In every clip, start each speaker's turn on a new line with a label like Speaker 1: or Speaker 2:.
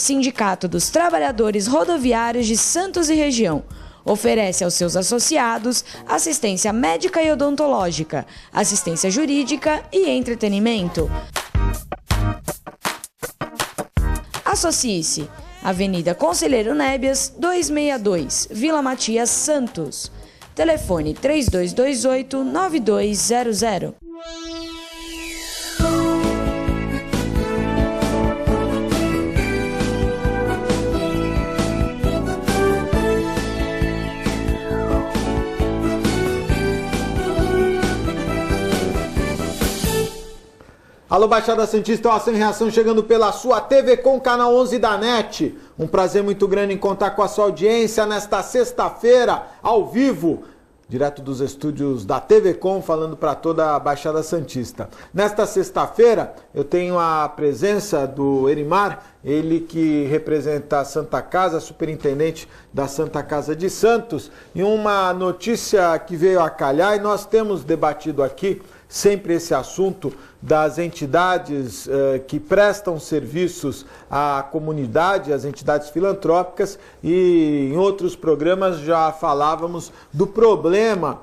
Speaker 1: Sindicato dos Trabalhadores Rodoviários de Santos e Região. Oferece aos seus associados assistência médica e odontológica, assistência jurídica e entretenimento. Associe-se. Avenida Conselheiro Nébias, 262, Vila Matias, Santos. Telefone 3228-9200.
Speaker 2: Alô, Baixada Santista, o Ação e Reação chegando pela sua TV com o canal 11 da NET. Um prazer muito grande em contar com a sua audiência nesta sexta-feira, ao vivo, direto dos estúdios da TV Com, falando para toda a Baixada Santista. Nesta sexta-feira, eu tenho a presença do Erimar, ele que representa a Santa Casa, superintendente da Santa Casa de Santos, e uma notícia que veio a calhar, e nós temos debatido aqui sempre esse assunto das entidades que prestam serviços à comunidade, as entidades filantrópicas, e em outros programas já falávamos do problema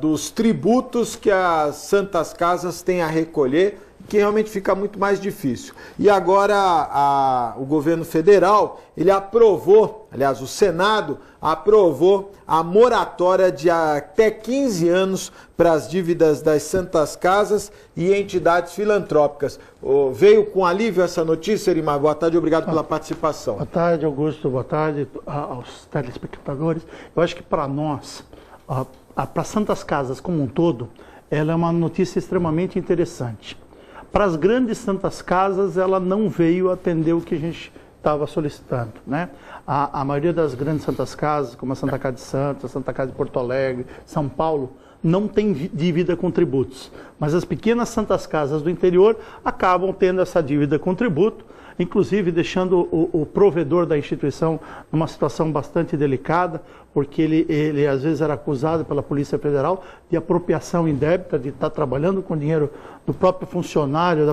Speaker 2: dos tributos que as Santas Casas têm a recolher, que realmente fica muito mais difícil. E agora o governo federal, ele aprovou, aliás, o Senado aprovou a moratória de até 15 anos para as dívidas das Santas Casas e entidades filantrópicas. Veio com alívio essa notícia, Erimar? Boa tarde, obrigado pela participação.
Speaker 3: Boa tarde, Augusto, boa tarde aos telespectadores. Eu acho que para nós, para Santas Casas como um todo, ela é uma notícia extremamente interessante. Para as grandes Santas Casas, ela não veio atender o que a gente estava solicitando, né? A maioria das grandes Santas Casas, como a Santa Casa de Santos, a Santa Casa de Porto Alegre, São Paulo, não tem dívida com tributos. Mas as pequenas Santas Casas do interior acabam tendo essa dívida com tributo, inclusive deixando o provedor da instituição numa situação bastante delicada, porque ele às vezes era acusado pela Polícia Federal de apropriação indébita, de estar trabalhando com dinheiro do próprio funcionário.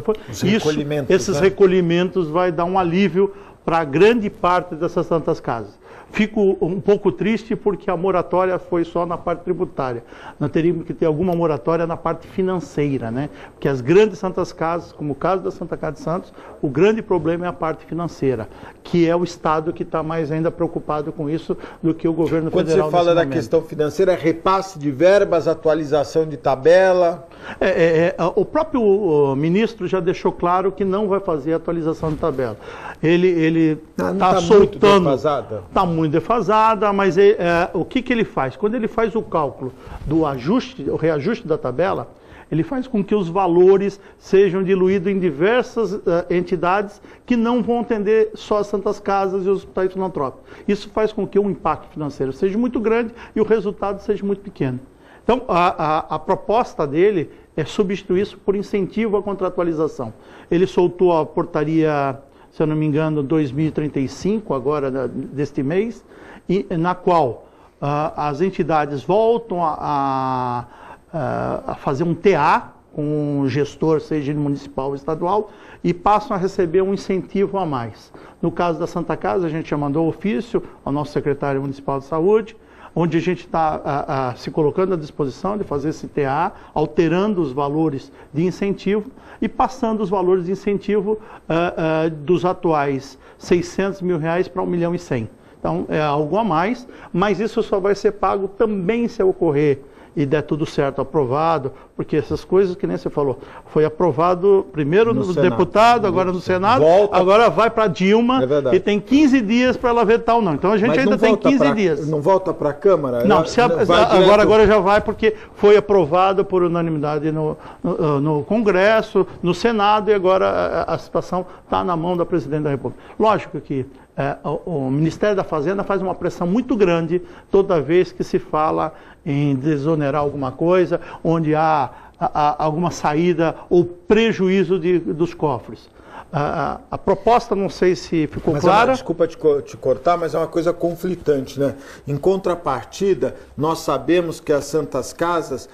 Speaker 3: Esses recolhimentos vai dar um alívio para grande parte dessas Santas Casas. Fico um pouco triste porque a moratória foi só na parte tributária. Nós teríamos que ter alguma moratória na parte financeira, né? Porque as grandes Santas Casas, como o caso da Santa Casa de Santos, o grande problema é a parte financeira, que é o Estado que está mais ainda preocupado com isso do que o governo federal.
Speaker 2: Quando você fala da questão financeira, é repasse de verbas, atualização de tabela?
Speaker 3: O próprio ministro já deixou claro que não vai fazer atualização de tabela. Ele está soltando... Está muito defasada, mas o que ele faz? Quando ele faz o cálculo do ajuste, o reajuste da tabela, ele faz com que os valores sejam diluídos em diversas entidades que não vão atender só as Santas Casas e os hospitais filantrópicos. Isso faz com que o impacto financeiro seja muito grande e o resultado seja muito pequeno. Então, a proposta dele é substituir isso por incentivo à contratualização. Ele soltou a portaria, se eu não me engano, 2035, agora deste mês, na qual as entidades voltam a fazer um TA com um gestor, seja municipal ou estadual, e passam a receber um incentivo a mais. No caso da Santa Casa, a gente já mandou ofício ao nosso secretário municipal de saúde, onde a gente está se colocando à disposição de fazer esse TA, alterando os valores de incentivo e passando os valores de incentivo dos atuais R$600 mil para R$1.100.000. Então, é algo a mais, mas isso só vai ser pago também se ocorrer e der tudo certo, aprovado, porque essas coisas que nem você falou, foi aprovado primeiro no deputado, agora no Senado, agora vai para Dilma e tem 15 dias para ela vetar ou não. Então a gente ainda tem 15 dias.
Speaker 2: Não volta para a Câmara?
Speaker 3: Não, agora já vai porque foi aprovado por unanimidade no Congresso, no Senado, e agora a situação está na mão da Presidente da República. Lógico que o Ministério da Fazenda faz uma pressão muito grande toda vez que se fala em desonerar alguma coisa, onde há alguma saída ou prejuízo dos cofres. A proposta, não sei se ficou clara.
Speaker 2: Desculpa te cortar, mas é uma coisa conflitante, né? Em contrapartida, nós sabemos que as Santas Casas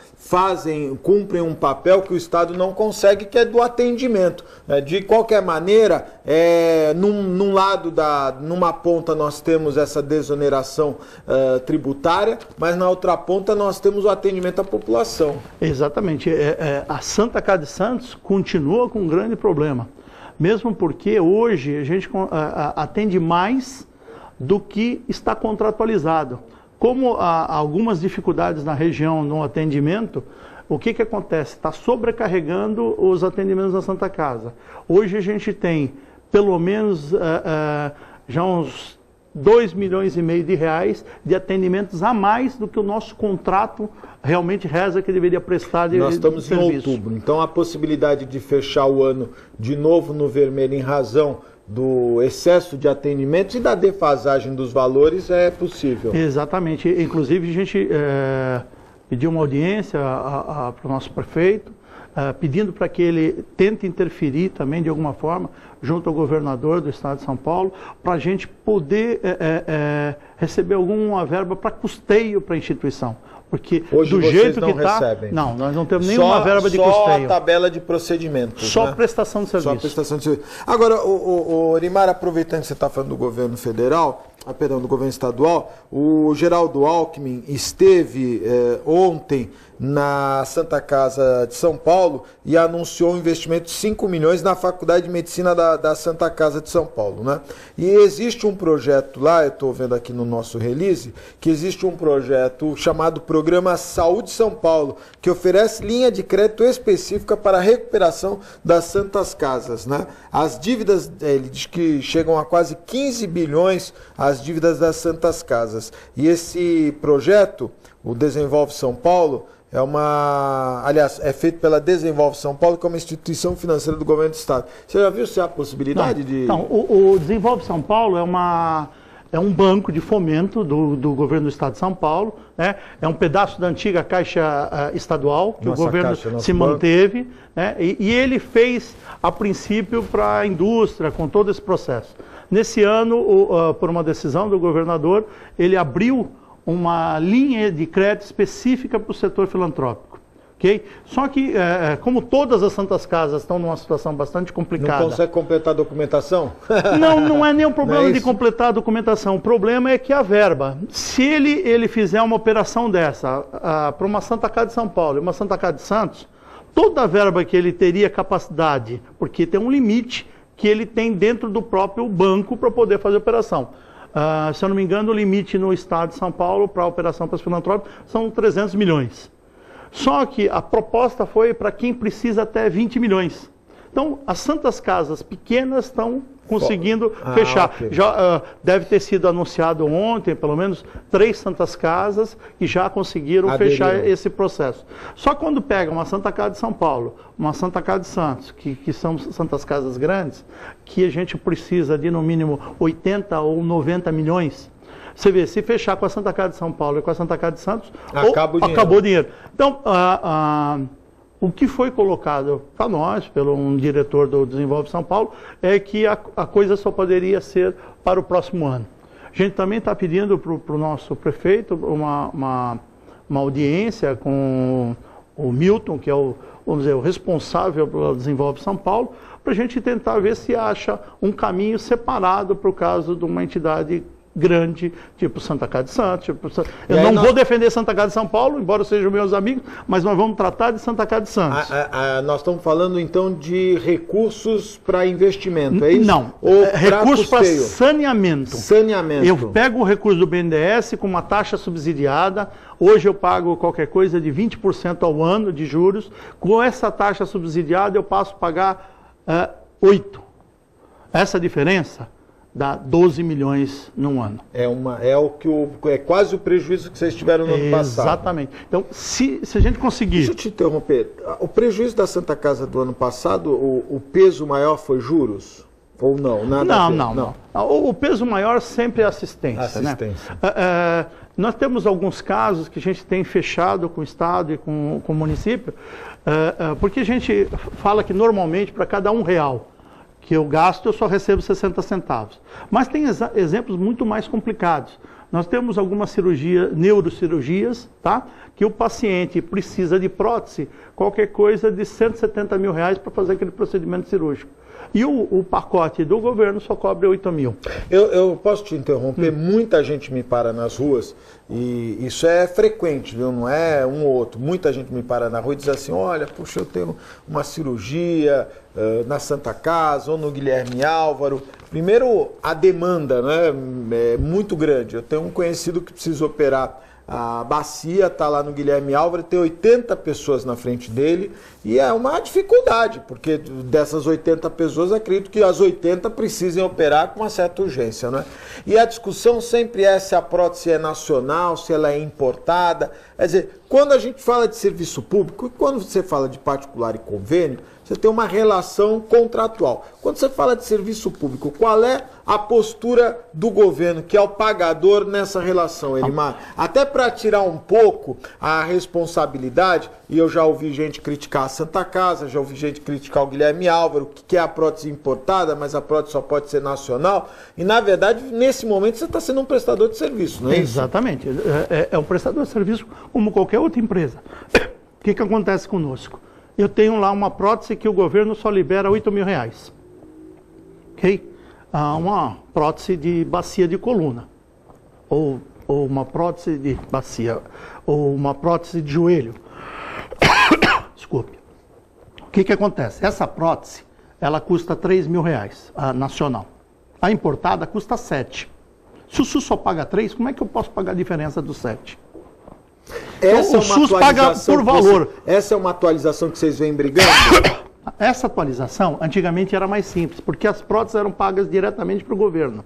Speaker 2: cumprem um papel que o Estado não consegue, que é do atendimento. De qualquer maneira, numa ponta nós temos essa desoneração tributária, mas na outra ponta nós temos o atendimento à população.
Speaker 3: Exatamente. A Santa Casa de Santos continua com um grande problema. Mesmo porque hoje a gente atende mais do que está contratualizado. Como há algumas dificuldades na região no atendimento, o que acontece? Está sobrecarregando os atendimentos da Santa Casa. Hoje a gente tem pelo menos já uns 2,5 milhões de reais de atendimentos a mais do que o nosso contrato realmente reza que deveria prestar de serviço.
Speaker 2: Nós estamos em outubro, então a possibilidade de fechar o ano de novo no vermelho em razão do excesso de atendimentos e da defasagem dos valores é possível.
Speaker 3: Exatamente. Inclusive a gente pediu uma audiência para o nosso prefeito, pedindo para que ele tente interferir também de alguma forma junto ao governador do estado de São Paulo, para a gente poder receber alguma verba para custeio para a instituição. Porque
Speaker 2: hoje
Speaker 3: do jeito que está,
Speaker 2: não,
Speaker 3: nós não temos nenhuma verba de custeio.
Speaker 2: Só a tabela de procedimentos.
Speaker 3: Só prestação de serviço.
Speaker 2: Só prestação de serviço. Agora, Orimar, aproveitando que você está falando do governo federal, do governo estadual, o Geraldo Alckmin esteve ontem na Santa Casa de São Paulo e anunciou um investimento de 5 milhões na Faculdade de Medicina da Santa Casa de São Paulo, né? E existe um projeto lá, eu estou vendo aqui no nosso release, que existe um projeto chamado Programa Saúde São Paulo, que oferece linha de crédito específica para a recuperação das Santas Casas, né? As dívidas, ele diz que chegam a quase 15 bilhões as dívidas das Santas Casas. E esse projeto, o Desenvolve São Paulo, é feito pela Desenvolve São Paulo, que é uma instituição financeira do governo do estado. Você já viu se há possibilidade de...
Speaker 3: Então, o Desenvolve São Paulo é um banco de fomento do governo do estado de São Paulo, né? É um pedaço da antiga Caixa Estadual, que o governo se manteve, né? E ele fez, a princípio, para a indústria, com todo esse processo. Nesse ano, por uma decisão do governador, ele abriu uma linha de crédito específica para o setor filantrópico. Okay? Só que, como todas as Santas Casas estão numa situação bastante complicada...
Speaker 2: Não consegue completar a documentação?
Speaker 3: Não é nem um problema de completar a documentação. O problema é que a verba, se ele fizer uma operação dessa para uma Santa Casa de São Paulo e uma Santa Casa de Santos, toda a verba que ele teria capacidade, porque tem um limite que ele tem dentro do próprio banco para poder fazer a operação. Se eu não me engano, o limite no estado de São Paulo para a operação para os filantrópicos são 300 milhões. Só que a proposta foi para quem precisa até 20 milhões. Então, as Santas Casas pequenas estão conseguindo fechar. Okay. Já deve ter sido anunciado ontem, pelo menos 3 Santas Casas que já conseguiram fechar esse processo. Só quando pega uma Santa Casa de São Paulo, uma Santa Casa de Santos, que são Santas Casas grandes, que a gente precisa de no mínimo 80 ou 90 milhões. Você vê, se fechar com a Santa Casa de São Paulo e com a Santa Casa de Santos, acabou o dinheiro. Então, o que foi colocado para nós, pelo um diretor do Desenvolve São Paulo, é que a coisa só poderia ser para o próximo ano. A gente também está pedindo para o nosso prefeito uma audiência com o Milton, que é o responsável pelo Desenvolve São Paulo, para a gente tentar ver se acha um caminho separado para o caso de uma entidade grande, tipo Santa Casa de Santos. Eu não vou defender Santa Casa de São Paulo, embora sejam meus amigos, mas nós vamos tratar de Santa Casa de Santos.
Speaker 2: Nós estamos falando, então, de recursos para investimento, é isso?
Speaker 3: Não, recursos para saneamento.
Speaker 2: Saneamento.
Speaker 3: Eu pego o recurso do BNDES com uma taxa subsidiada, hoje eu pago qualquer coisa de 20% ao ano de juros, com essa taxa subsidiada eu passo a pagar 8%. Essa diferença dá 12 milhões num ano.
Speaker 2: É quase o prejuízo que vocês tiveram no ano passado.
Speaker 3: Exatamente. Então, se a gente conseguir...
Speaker 2: Deixa eu te interromper. O prejuízo da Santa Casa do ano passado, o peso maior foi juros? Ou não?
Speaker 3: Não. O peso maior sempre é a assistência. Né? Nós temos alguns casos que a gente tem fechado com o Estado e com o município, porque a gente fala que normalmente para cada R$1 que eu gasto, eu só recebo 60 centavos. Mas tem exemplos muito mais complicados. Nós temos algumas neurocirurgias, tá? Que o paciente precisa de prótese, qualquer coisa de R$170 mil para fazer aquele procedimento cirúrgico. E o pacote do governo só cobre 8 mil.
Speaker 2: Eu posso te interromper? Muita gente me para nas ruas, e isso é frequente, viu? Não é um ou outro. Muita gente me para na rua e diz assim, olha, puxa, eu tenho uma cirurgia na Santa Casa ou no Guilherme Álvaro. Primeiro, a demanda, né, é muito grande. Eu tenho um conhecido que precisa operar a bacia, está lá no Guilherme Álvaro, tem 80 pessoas na frente dele e é uma dificuldade, porque dessas 80 pessoas, acredito que as 80 precisem operar com uma certa urgência, né? E a discussão sempre é se a prótese é nacional, se ela é importada. Quer dizer, quando a gente fala de serviço público e quando você fala de particular e convênio, você tem uma relação contratual. Quando você fala de serviço público, qual é a postura do governo, que é o pagador nessa relação, Elimar? Até para tirar um pouco a responsabilidade, e eu já ouvi gente criticar a Santa Casa, já ouvi gente criticar o Guilherme Álvaro, que é a prótese importada, mas a prótese só pode ser nacional, e na verdade, nesse momento, você está sendo um prestador de serviço, não é isso?
Speaker 3: Exatamente. É um prestador de serviço como qualquer outra empresa. O que acontece conosco? Eu tenho lá uma prótese que o governo só libera R$8 mil. Ok? Uma prótese de bacia de coluna. Ou uma prótese de bacia. Ou uma prótese de joelho. Desculpe. O que acontece? Essa prótese, ela custa R$3 mil, a nacional. A importada custa 7. Se o SUS só paga 3, como é que eu posso pagar a diferença dos 7?
Speaker 2: Essa
Speaker 3: o SUS paga por valor.
Speaker 2: Essa é uma atualização que vocês vêm brigando?
Speaker 3: Essa atualização, antigamente, era mais simples, porque as próteses eram pagas diretamente para o governo.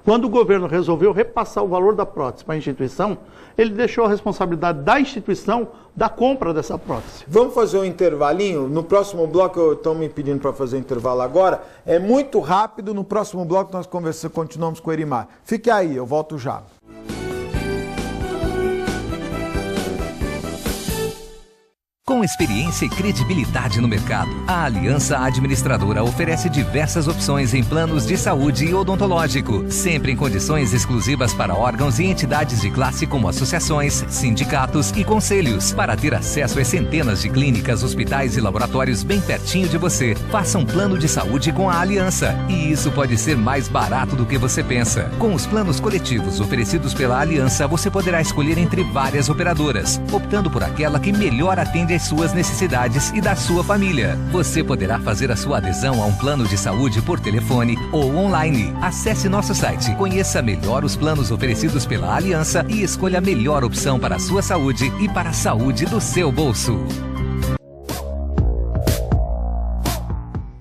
Speaker 3: Quando o governo resolveu repassar o valor da prótese para a instituição, ele deixou a responsabilidade da instituição da compra dessa prótese.
Speaker 2: Vamos fazer um intervalinho? No próximo bloco, estão me pedindo para fazer um intervalo agora. É muito rápido, no próximo bloco nós continuamos com o Elimar. Fique aí, eu volto já.
Speaker 4: Com experiência e credibilidade no mercado, a Aliança Administradora oferece diversas opções em planos de saúde e odontológico, sempre em condições exclusivas para órgãos e entidades de classe como associações, sindicatos e conselhos. Para ter acesso a centenas de clínicas, hospitais e laboratórios bem pertinho de você, faça um plano de saúde com a Aliança. E isso pode ser mais barato do que você pensa. Com os planos coletivos oferecidos pela Aliança, você poderá escolher entre várias operadoras, optando por aquela que melhor atende suas necessidades e da sua família. Você poderá fazer a sua adesão a um plano de saúde por telefone ou online. Acesse nosso site, conheça melhor os planos oferecidos pela Aliança e escolha a melhor opção para a sua saúde e para a saúde do seu bolso.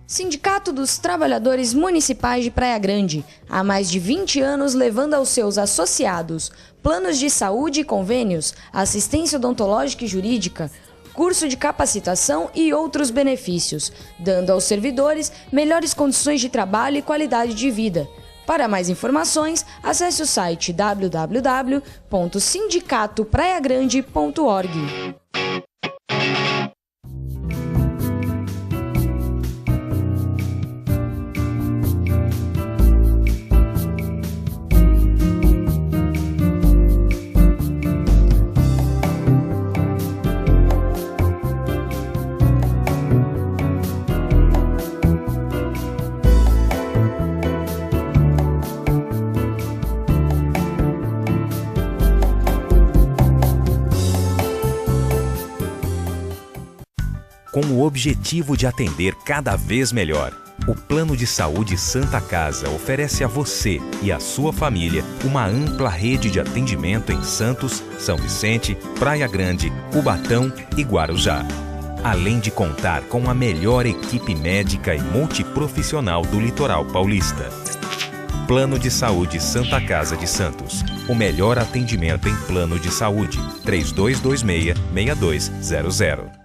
Speaker 1: Sindicato dos Trabalhadores Municipais de Praia Grande, há mais de 20 anos levando aos seus associados planos de saúde e convênios, assistência odontológica e jurídica, curso de capacitação e outros benefícios, dando aos servidores melhores condições de trabalho e qualidade de vida. Para mais informações, acesse o site www.sindicatopraiagrande.org.
Speaker 5: Com o objetivo de atender cada vez melhor, o Plano de Saúde Santa Casa oferece a você e a sua família uma ampla rede de atendimento em Santos, São Vicente, Praia Grande, Cubatão e Guarujá. Além de contar com a melhor equipe médica e multiprofissional do litoral paulista. Plano de Saúde Santa Casa de Santos. O melhor atendimento em plano de saúde. 3226-6200.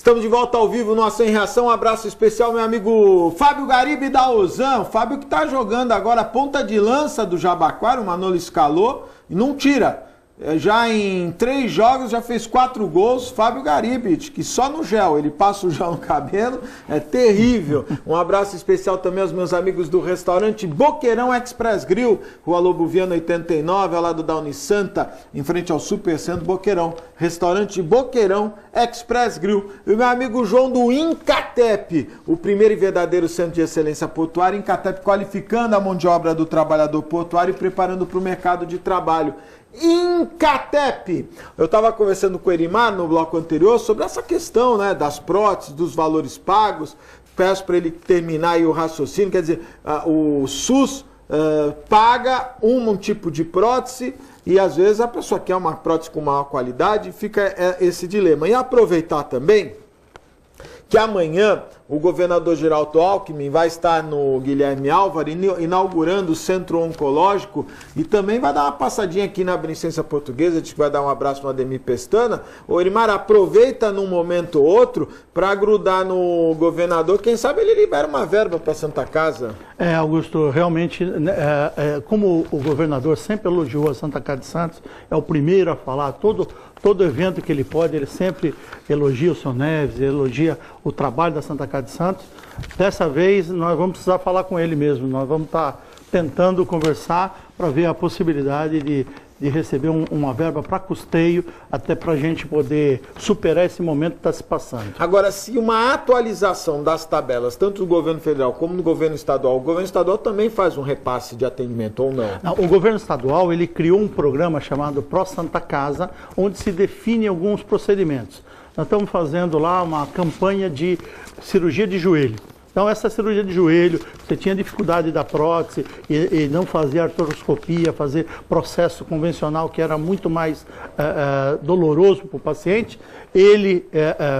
Speaker 2: Estamos de volta ao vivo no Ação em Reação. Um abraço especial, meu amigo Fábio Garibe da Ozan. O Fábio que está jogando agora a ponta de lança do Jabaquara. O Manolo escalou e não tira. Já em 3 jogos já fez 4 gols. Fábio Garibe, que só no gel, ele passa o gel no cabelo, é terrível. Um abraço especial também aos meus amigos do restaurante Boqueirão Express Grill, Rua Lobo Viana 89, ao lado da Unisanta, em frente ao Super Centro Boqueirão. Restaurante Boqueirão Express Grill. E o meu amigo João do Incatep, o primeiro e verdadeiro centro de excelência portuária. Incatep qualificando a mão de obra do trabalhador portuário e preparando para o mercado de trabalho. Incatep. Eu estava conversando com o Erimar no bloco anterior sobre essa questão, né, das próteses, dos valores pagos. Peço para ele terminar aí o raciocínio. Quer dizer, o SUS paga um tipo de prótese e às vezes a pessoa quer uma prótese com maior qualidade e fica esse dilema. E aproveitar também que amanhã o governador Geraldo Alckmin vai estar no Guilherme Álvares inaugurando o Centro Oncológico e também vai dar uma passadinha aqui na Beneficência Portuguesa, diz que vai dar um abraço no Ademir Pestana. Ô Erimar, aproveita num momento ou outro para grudar no governador, quem sabe ele libera uma verba para a Santa Casa.
Speaker 3: Augusto, realmente, como o governador sempre elogiou a Santa Casa de Santos, é o primeiro a falar, todo evento que ele pode, ele sempre elogia o seu Neves, elogia o trabalho da Santa Casa de Santos. Dessa vez nós vamos precisar falar com ele mesmo, nós vamos estar tentando conversar para ver a possibilidade de receber uma verba para custeio, até para a gente poder superar esse momento que está se passando.
Speaker 2: Agora, se uma atualização das tabelas, tanto do governo federal como do governo estadual, o governo estadual também faz um repasse de atendimento ou não?
Speaker 3: Não, o governo estadual ele criou um programa chamado Pro Santa Casa, onde se define alguns procedimentos. Nós estamos fazendo lá uma campanha de cirurgia de joelho. Então, essa cirurgia de joelho, você tinha dificuldade da prótese e não fazia artroscopia, fazer processo convencional que era muito mais doloroso para o paciente, ele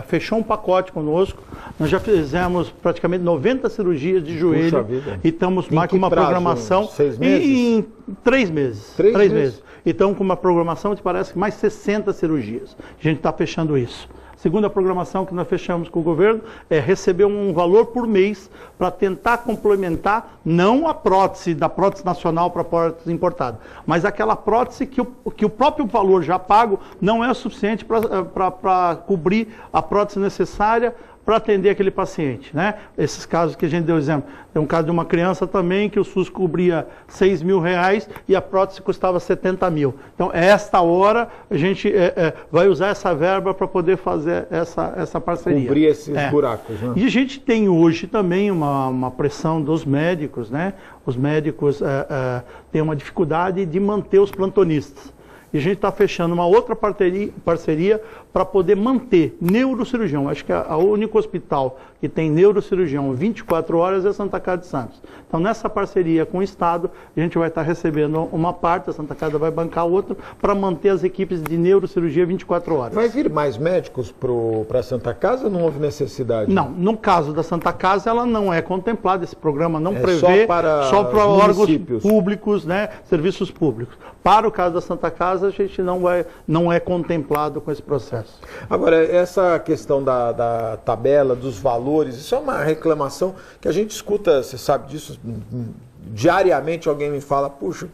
Speaker 3: fechou um pacote conosco. Nós já fizemos praticamente 90 cirurgias de joelho e estamos mais com uma programação
Speaker 2: 6 meses?
Speaker 3: Em 3 meses. 3 meses. Então, com uma programação de parece que mais 60 cirurgias. A gente está fechando isso. Segunda programação que nós fechamos com o governo é receber um valor por mês para tentar complementar não a prótese da prótese nacional para a prótese importada, mas aquela prótese que o próprio valor já pago não é o suficiente para cobrir a prótese necessária para atender aquele paciente, né? Esses casos que a gente deu exemplo. Tem um caso de uma criança também que o SUS cobria R$6.000 e a prótese custava 70 mil. Então, esta hora, a gente vai usar essa verba para poder fazer essa parceria.
Speaker 2: Cobrir esses buracos, né?
Speaker 3: E a gente tem hoje também uma pressão dos médicos, né? Os médicos têm uma dificuldade de manter os plantonistas. E a gente está fechando uma outra parceria para poder manter neurocirurgião. Acho que o único hospital que tem neurocirurgião 24 horas é a Santa Casa de Santos. Então, nessa parceria com o Estado, a gente vai estar recebendo uma parte, a Santa Casa vai bancar outra, para manter as equipes de neurocirurgia 24 horas.
Speaker 2: Vai vir mais médicos para a Santa Casa ou não houve necessidade?
Speaker 3: Não, no caso da Santa Casa, ela não é contemplada, esse programa não prevê só para órgãos públicos, né, serviços públicos. Para o caso da Santa Casa, a gente não é contemplado com esse processo.
Speaker 2: Agora, essa questão da tabela, dos valores, isso é uma reclamação que a gente escuta, você sabe disso, diariamente alguém me fala, puxa,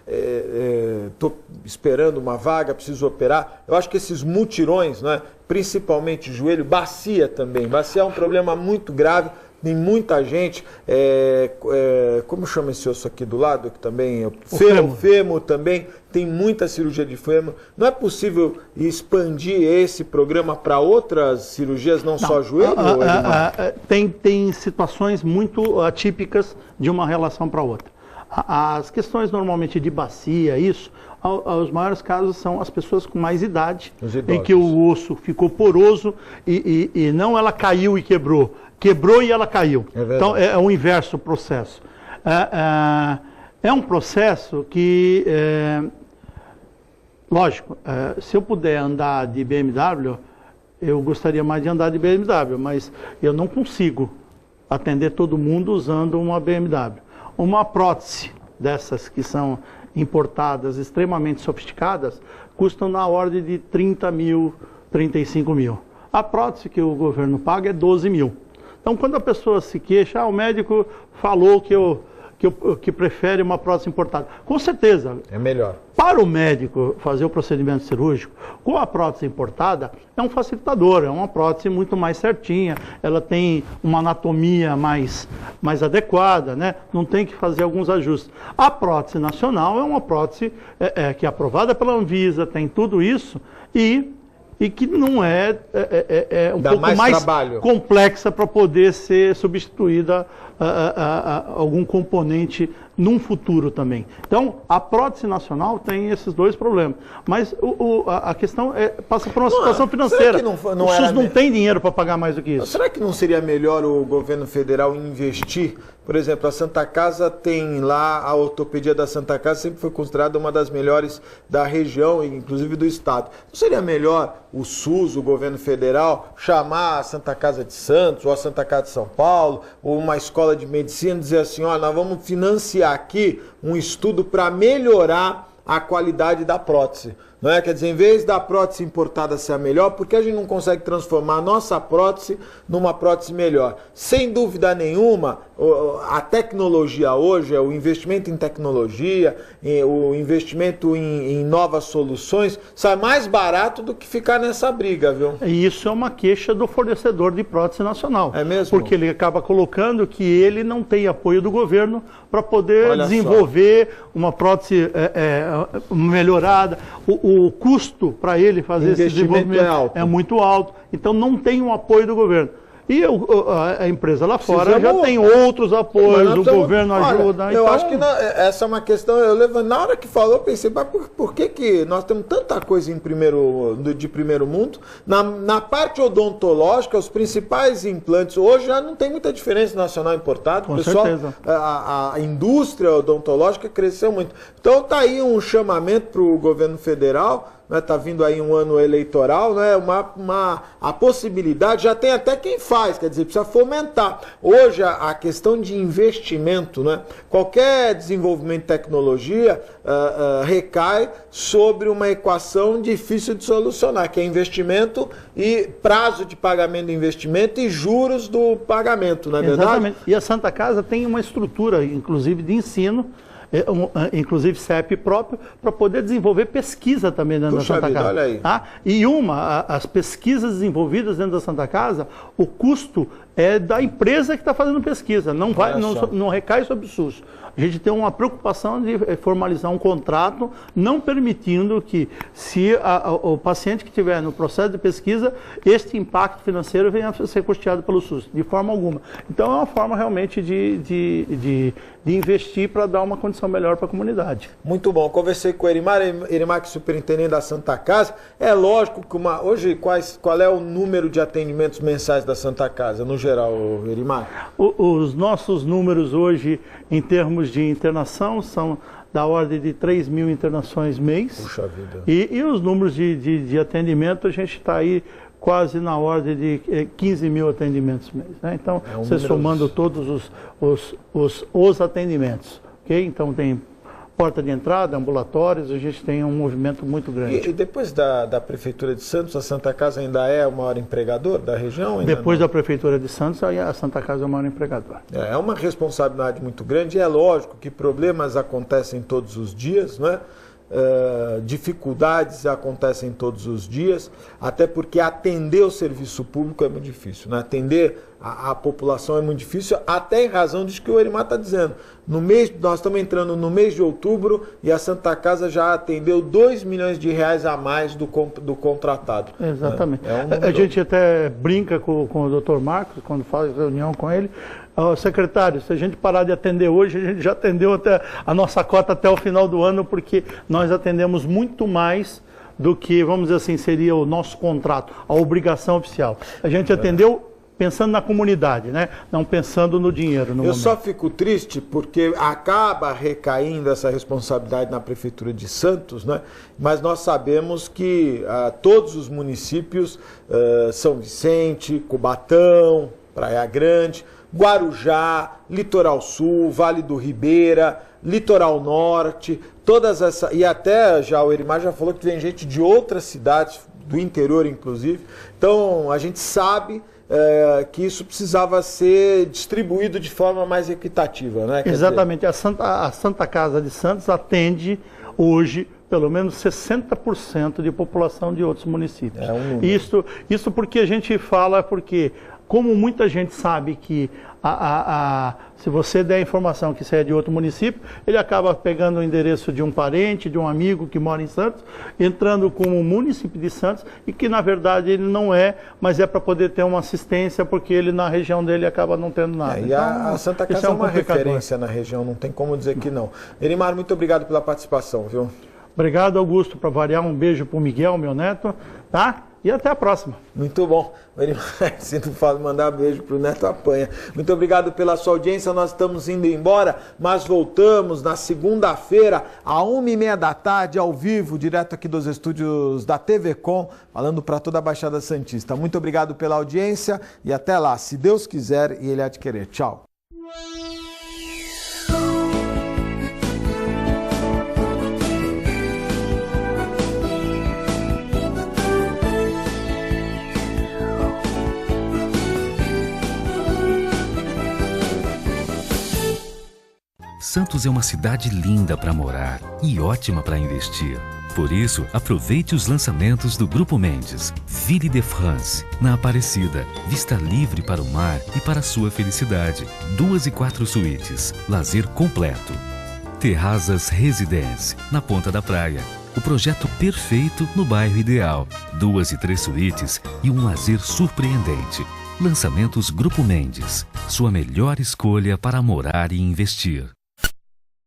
Speaker 2: eu estou esperando uma vaga, preciso operar. Eu acho que esses mutirões, né, principalmente joelho, bacia também, bacia é um problema muito grave. Tem muita gente, como chama esse osso aqui do lado, que também fêmur também, tem muita cirurgia de fêmur. não é possível expandir esse programa para outras cirurgias, não só joelho?
Speaker 3: Tem situações muito atípicas de uma relação para outra. As questões normalmente de bacia, os maiores casos são as pessoas com mais idade, em que o osso ficou poroso e não ela caiu e quebrou. Quebrou e ela caiu. Então, é o inverso processo. É um processo que, lógico, se eu puder andar de BMW, eu gostaria mais de andar de BMW, mas eu não consigo atender todo mundo usando uma BMW. Uma prótese dessas que são importadas, extremamente sofisticadas, custam na ordem de 30 mil, 35 mil. A prótese que o governo paga é 12 mil. Então, quando a pessoa se queixa, o médico falou que prefere uma prótese importada. Com certeza.
Speaker 2: É melhor.
Speaker 3: Para o médico fazer o procedimento cirúrgico, com a prótese importada, é um facilitador, é uma prótese muito mais certinha, ela tem uma anatomia mais adequada, né? Não tem que fazer alguns ajustes. A prótese nacional é uma prótese que é aprovada pela Anvisa, tem tudo isso, e que não é um pouco mais complexa para poder ser substituída a algum componente num futuro também. Então, a prótese nacional tem esses dois problemas. Mas a questão passa por uma situação financeira. O SUS não tem dinheiro para pagar mais do que isso.
Speaker 2: Será que não seria melhor o governo federal investir? Por exemplo, a Santa Casa tem lá, a ortopedia da Santa Casa sempre foi considerada uma das melhores da região, inclusive do estado. Não seria melhor o SUS, o governo federal, chamar a Santa Casa de Santos ou a Santa Casa de São Paulo, ou uma escola de medicina, dizer assim, olha, nós vamos financiar aqui um estudo para melhorar a qualidade da prótese. Não é? Quer dizer, em vez da prótese importada ser a melhor, por que a gente não consegue transformar a nossa prótese numa prótese melhor? Sem dúvida nenhuma, a tecnologia hoje, o investimento em tecnologia, o investimento em novas soluções, sai mais barato do que ficar nessa briga, viu?
Speaker 3: E isso é uma queixa do fornecedor de prótese nacional.
Speaker 2: É mesmo?
Speaker 3: Porque ele acaba colocando que ele não tem apoio do governo para poder desenvolver uma prótese melhorada. O custo para ele fazer esse desenvolvimento é muito alto, então não tem um apoio do governo. E a empresa lá fora já tem outros apoios, o governo ajuda.
Speaker 2: Eu acho que essa é uma questão, na hora que falou, eu pensei, mas por que nós temos tanta coisa de primeiro mundo? Na parte odontológica, os principais implantes, hoje já não tem muita diferença nacional importado.
Speaker 3: Com certeza.
Speaker 2: A indústria odontológica cresceu muito. Então está aí um chamamento para o governo federal. Está vindo aí um ano eleitoral, né? A possibilidade, já tem até quem faz, quer dizer, precisa fomentar. Hoje a questão de investimento, né? Qualquer desenvolvimento de tecnologia recai sobre uma equação difícil de solucionar, que é investimento e prazo de pagamento do investimento e juros do pagamento, não é verdade?
Speaker 3: Exatamente. E a Santa Casa tem uma estrutura, inclusive, de ensino, inclusive CEP próprio, para poder desenvolver pesquisa também dentro da Santa Casa.
Speaker 2: Olha aí.
Speaker 3: Tá? E as pesquisas desenvolvidas dentro da Santa Casa, o custo é da empresa que está fazendo pesquisa, não recai sobre o SUS. A gente tem uma preocupação de formalizar um contrato, não permitindo que, se o paciente que estiver no processo de pesquisa, este impacto financeiro venha a ser custeado pelo SUS, de forma alguma. Então é uma forma realmente de investir para dar uma condição melhor para a comunidade.
Speaker 2: Muito bom. Conversei com o Erimar, que é superintendente da Santa Casa. É lógico que hoje qual é o número de atendimentos mensais da Santa Casa, no geral, Erimar?
Speaker 3: Os nossos números hoje, em termos de internação, são da ordem de 3 mil internações mês. Puxa vida. E os números de atendimento, a gente está aí quase na ordem de 15 mil atendimentos mês. Né? Então, você somando todos os atendimentos. Okay? Então, tem porta de entrada, ambulatórios, a gente tem um movimento muito grande.
Speaker 2: E depois da Prefeitura de Santos, a Santa Casa ainda é o maior empregador da região?
Speaker 3: Depois da Prefeitura de Santos, a Santa Casa é o maior empregador.
Speaker 2: É uma responsabilidade muito grande, e é lógico que problemas acontecem todos os dias, não é? Dificuldades acontecem todos os dias, até porque atender o serviço público é muito difícil, né? Atender a população é muito difícil, até em razão disso que o Erimar está dizendo. Nós estamos entrando no mês de outubro e a Santa Casa já atendeu 2 milhões de reais a mais do contratado.
Speaker 3: Exatamente. A gente até brinca com o Dr. Marcos, quando faz reunião com ele. Secretário, se a gente parar de atender hoje, a gente já atendeu até a nossa cota até o final do ano, porque nós atendemos muito mais do que, vamos dizer assim, seria o nosso contrato, a obrigação oficial. A gente atendeu pensando na comunidade, né? Não pensando no dinheiro.
Speaker 2: Eu só fico triste porque acaba recaindo essa responsabilidade na Prefeitura de Santos, né? Mas nós sabemos que todos os municípios, São Vicente, Cubatão, Praia Grande, Guarujá, Litoral Sul, Vale do Ribeira, Litoral Norte, todas essas, e até já o Erimar já falou que vem gente de outras cidades do interior inclusive. Então a gente sabe que isso precisava ser distribuído de forma mais equitativa, né?
Speaker 3: Exatamente. A Santa Casa de Santos atende hoje pelo menos 60% de população de outros municípios.
Speaker 2: É um número.
Speaker 3: Isso porque a gente fala, porque como muita gente sabe que se você der a informação que você é de outro município, ele acaba pegando o endereço de um parente, de um amigo que mora em Santos, entrando como município de Santos, e que na verdade ele não é, mas é para poder ter uma assistência, porque ele na região dele acaba não tendo nada.
Speaker 2: E a Santa Casa é uma referência na região, não tem como dizer que não. Elimar, muito obrigado pela participação, viu?
Speaker 3: Obrigado, Augusto, para variar, um beijo para o Miguel, meu neto, tá? E até a próxima.
Speaker 2: Muito bom. Se não fala mandar beijo pro Neto, apanha. Muito obrigado pela sua audiência. Nós estamos indo embora, mas voltamos na segunda-feira, às 1h30 da tarde, ao vivo, direto aqui dos estúdios da TV Com, falando para toda a Baixada Santista. Muito obrigado pela audiência e até lá, se Deus quiser e Ele há de querer. Tchau.
Speaker 5: Santos é uma cidade linda para morar e ótima para investir. Por isso, aproveite os lançamentos do Grupo Mendes. Ville de France, na Aparecida. Vista livre para o mar e para a sua felicidade. 2 e 4 suítes. Lazer completo. Terrazas Residence, na Ponta da Praia. O projeto perfeito no bairro ideal. 2 e 3 suítes e um lazer surpreendente. Lançamentos Grupo Mendes. Sua melhor escolha para morar e investir.